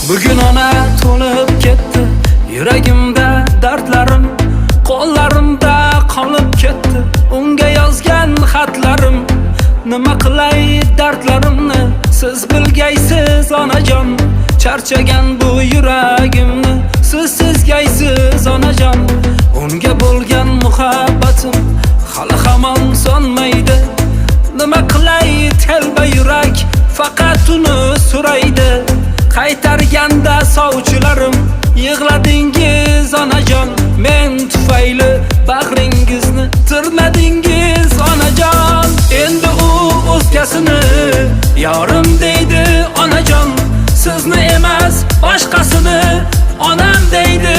Bugun ona to'lib ketdi yuragimda dardlarim, qo'llarimda qolib ketdi unga yozgan xatlarim. Nima qilay dardlarimni siz bilgaysiz onajon, charchagan bu yuragimni siz sezgaysiz onajon. Unga bo'lgan muhabbatim hali hamon sonmaydi. Nima qilay telba yurak faqat uni so'raydi. Qaytarganda sovchilarim yig'ladingiz onajon, men tufayli bag'ringizni tirnadingiz onajon. Endi u o'zgasini yorim deydi onajon, sizni emas boshqasini onam deydi